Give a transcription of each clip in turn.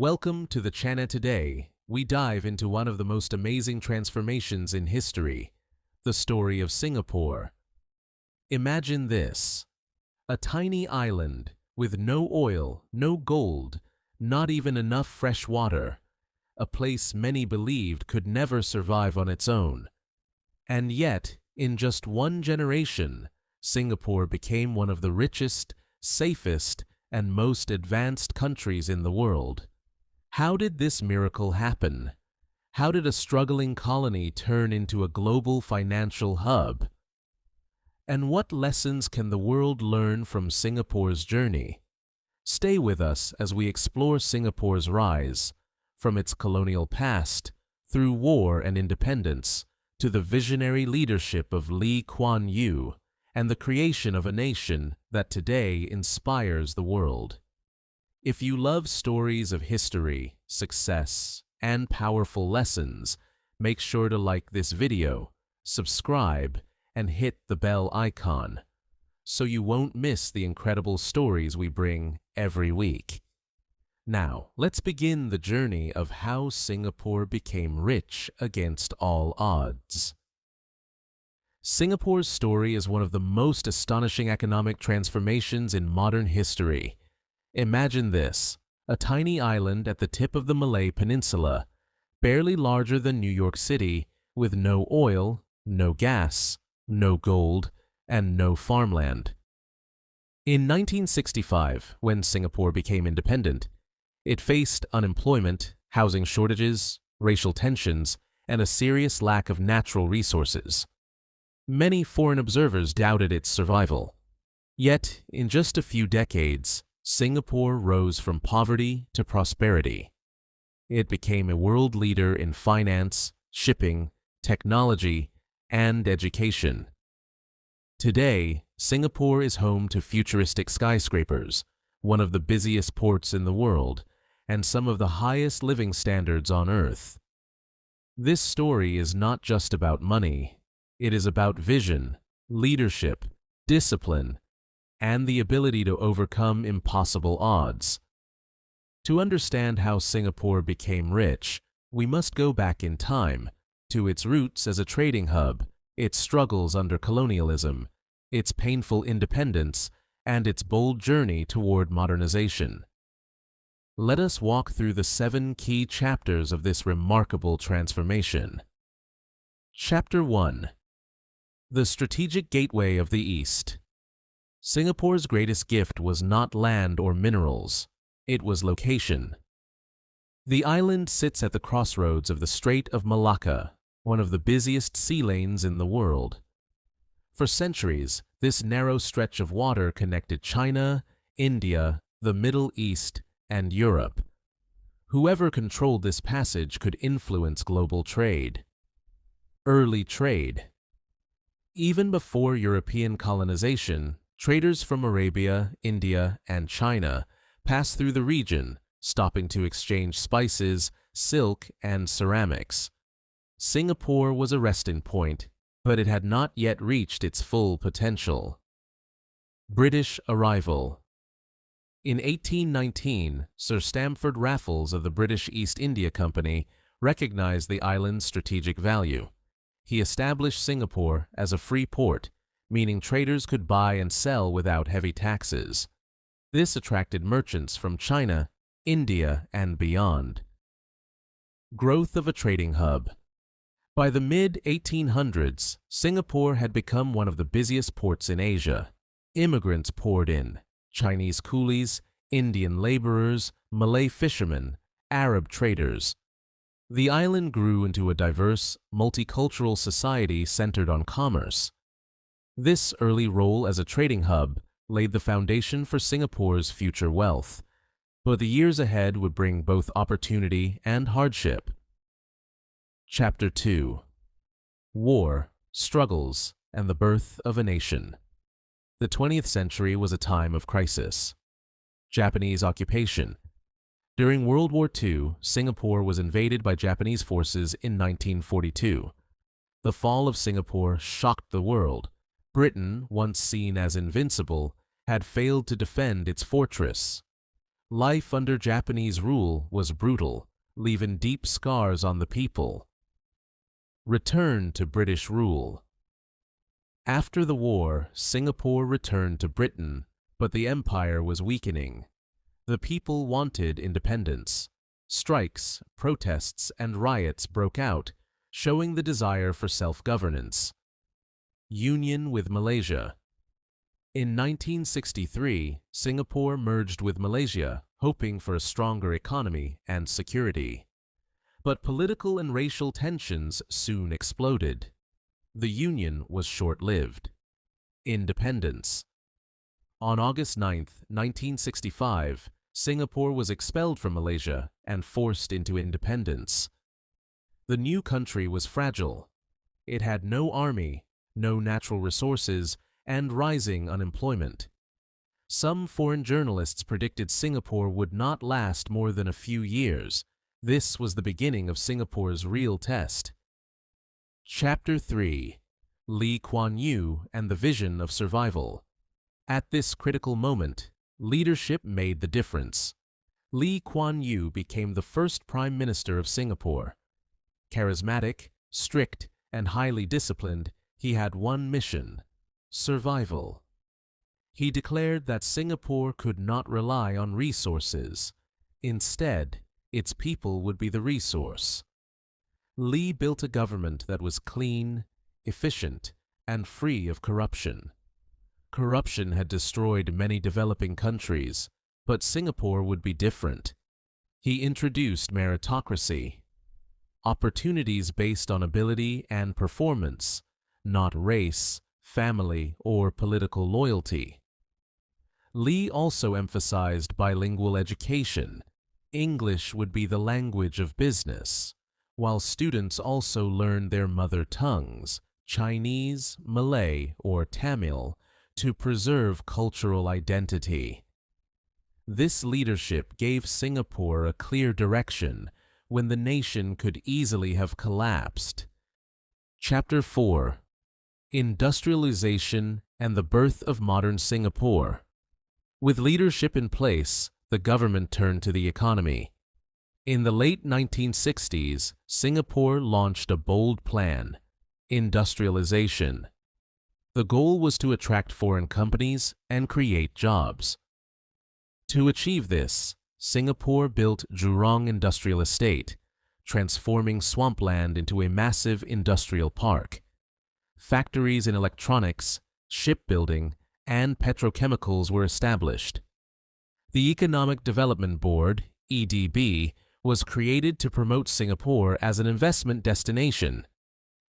Welcome to the channel. Today, we dive into one of the most amazing transformations in history, the story of Singapore. Imagine this: a tiny island with no oil, no gold, not even enough fresh water, a place many believed could never survive on its own. And yet, in just one generation, Singapore became one of the richest, safest, and most advanced countries in the world. How did this miracle happen? How did a struggling colony turn into a global financial hub? And what lessons can the world learn from Singapore's journey? Stay with us as we explore Singapore's rise, from its colonial past, through war and independence, to the visionary leadership of Lee Kuan Yew, and the creation of a nation that today inspires the world. If you love stories of history, success, and powerful lessons, make sure to like this video, subscribe, and hit the bell icon, so you won't miss the incredible stories we bring every week. Now, let's begin the journey of how Singapore became rich against all odds. Singapore's story is one of the most astonishing economic transformations in modern history. Imagine this: a tiny island at the tip of the Malay Peninsula, barely larger than New York City, with no oil, no gas, no gold, and no farmland. In 1965, when Singapore became independent, it faced unemployment, housing shortages, racial tensions, and a serious lack of natural resources. Many foreign observers doubted its survival. Yet, in just a few decades, Singapore rose from poverty to prosperity. It became a world leader in finance, shipping, technology, and education. Today, Singapore is home to futuristic skyscrapers, one of the busiest ports in the world, and some of the highest living standards on Earth. This story is not just about money. It is about vision, leadership, discipline, and the ability to overcome impossible odds. To understand how Singapore became rich, we must go back in time, to its roots as a trading hub, its struggles under colonialism, its painful independence, and its bold journey toward modernization. Let us walk through the 7 key chapters of this remarkable transformation. Chapter 1: The Strategic Gateway of the East. Singapore's greatest gift was not land or minerals, it was location. The island sits at the crossroads of the Strait of Malacca, one of the busiest sea lanes in the world. For centuries, this narrow stretch of water connected China, India, the Middle East, and Europe. Whoever controlled this passage could influence global trade. Early trade. Even before European colonization, traders from Arabia, India, and China passed through the region, stopping to exchange spices, silk, and ceramics. Singapore was a resting point, but it had not yet reached its full potential. British arrival. In 1819, Sir Stamford Raffles of the British East India Company recognized the island's strategic value. He established Singapore as a free port, meaning traders could buy and sell without heavy taxes. This attracted merchants from China, India, and beyond. Growth of a trading hub. By the mid-1800s, Singapore had become one of the busiest ports in Asia. Immigrants poured in: Chinese coolies, Indian laborers, Malay fishermen, Arab traders. The island grew into a diverse, multicultural society centered on commerce. This early role as a trading hub laid the foundation for Singapore's future wealth, but the years ahead would bring both opportunity and hardship. Chapter 2: War, Struggles, and the Birth of a Nation. The 20th century was a time of crisis. Japanese occupation. During World War II, Singapore was invaded by Japanese forces in 1942. The fall of Singapore shocked the world. Britain, once seen as invincible, had failed to defend its fortress. Life under Japanese rule was brutal, leaving deep scars on the people. Return to British rule. After the war, Singapore returned to Britain, but the empire was weakening. The people wanted independence. Strikes, protests, and riots broke out, showing the desire for self-governance. Union with Malaysia. In 1963, Singapore merged with Malaysia, hoping for a stronger economy and security. But political and racial tensions soon exploded. The union was short-lived. Independence. On August 9, 1965, Singapore was expelled from Malaysia and forced into independence. The new country was fragile. It had no army, no natural resources, and rising unemployment. Some foreign journalists predicted Singapore would not last more than a few years. This was the beginning of Singapore's real test. Chapter 3. Lee Kuan Yew and the Vision of Survival. At this critical moment, leadership made the difference. Lee Kuan Yew became the first Prime Minister of Singapore. Charismatic, strict, and highly disciplined, he had one mission: survival. He declared that Singapore could not rely on resources. Instead, its people would be the resource. Lee built a government that was clean, efficient, and free of corruption. Corruption had destroyed many developing countries, but Singapore would be different. He introduced meritocracy, opportunities based on ability and performance, not race, family, or political loyalty. Lee also emphasized bilingual education. English would be the language of business, while students also learned their mother tongues, Chinese, Malay, or Tamil, to preserve cultural identity. This leadership gave Singapore a clear direction when the nation could easily have collapsed. Chapter 4. Industrialization and the Birth of Modern Singapore. With leadership in place, the government turned to the economy. In the late 1960s, Singapore launched a bold plan: industrialization. The goal was to attract foreign companies and create jobs. To achieve this, Singapore built Jurong Industrial Estate, transforming swampland into a massive industrial park. Factories in electronics, shipbuilding, and petrochemicals were established. The Economic Development Board, EDB, was created to promote Singapore as an investment destination.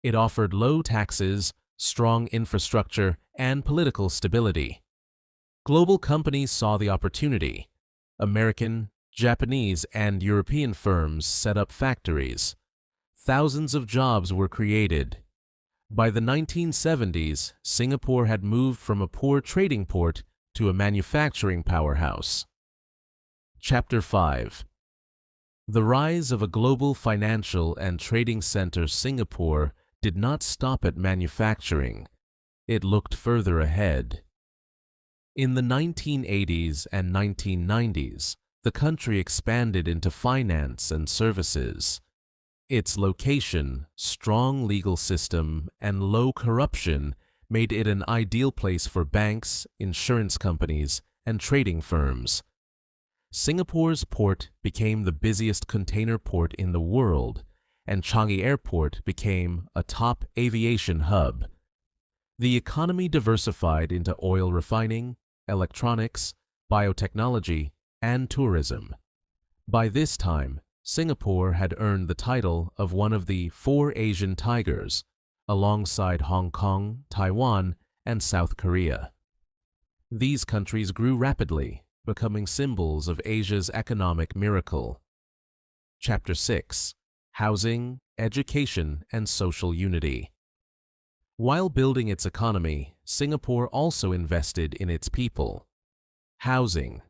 It offered low taxes, strong infrastructure, and political stability. Global companies saw the opportunity. American, Japanese, and European firms set up factories. Thousands of jobs were created. By the 1970s, Singapore had moved from a poor trading port to a manufacturing powerhouse. Chapter 5. The rise of a global financial and trading center, Singapore did not stop at manufacturing. It looked further ahead. In the 1980s and 1990s, the country expanded into finance and services. Its location, strong legal system, and low corruption made it an ideal place for banks, insurance companies, and trading firms. Singapore's port became the busiest container port in the world, and Changi Airport became a top aviation hub. The economy diversified into oil refining, electronics, biotechnology, and tourism. By this time, Singapore had earned the title of one of the four Asian tigers, alongside Hong Kong, Taiwan, and South Korea. These countries grew rapidly, becoming symbols of Asia's economic miracle. Chapter 6. Housing, Education, and Social Unity. While building its economy, Singapore also invested in its people. Housing.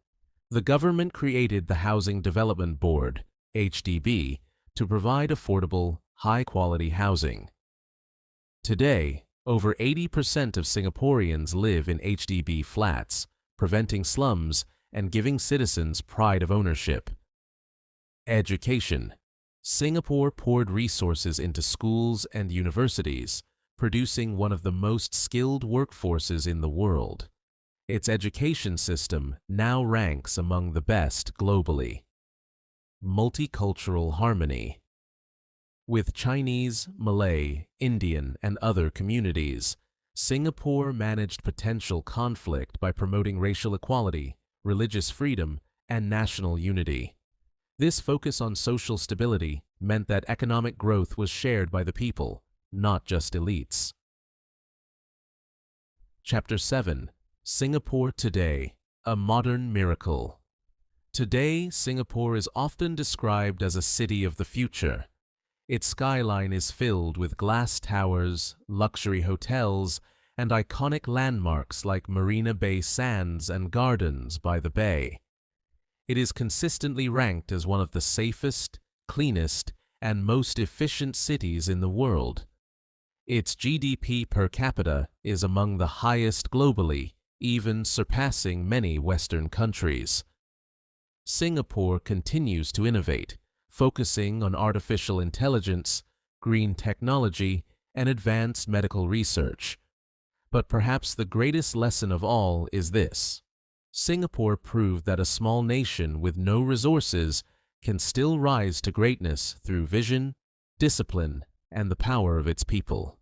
The government created the Housing Development Board, HDB, to provide affordable, high-quality housing. Today, over 80% of Singaporeans live in HDB flats, preventing slums and giving citizens pride of ownership. Education. Singapore poured resources into schools and universities, producing one of the most skilled workforces in the world. Its education system now ranks among the best globally. Multicultural harmony. With Chinese, Malay, Indian, and other communities, Singapore managed potential conflict by promoting racial equality, religious freedom, and national unity. This focus on social stability meant that economic growth was shared by the people, not just elites. Chapter 7. Singapore Today, a Modern Miracle. Today, Singapore is often described as a city of the future. Its skyline is filled with glass towers, luxury hotels, and iconic landmarks like Marina Bay Sands and Gardens by the Bay. It is consistently ranked as one of the safest, cleanest, and most efficient cities in the world. Its GDP per capita is among the highest globally, even surpassing many Western countries. Singapore continues to innovate, focusing on artificial intelligence, green technology, and advanced medical research. But perhaps the greatest lesson of all is this: Singapore proved that a small nation with no resources can still rise to greatness through vision, discipline, and the power of its people.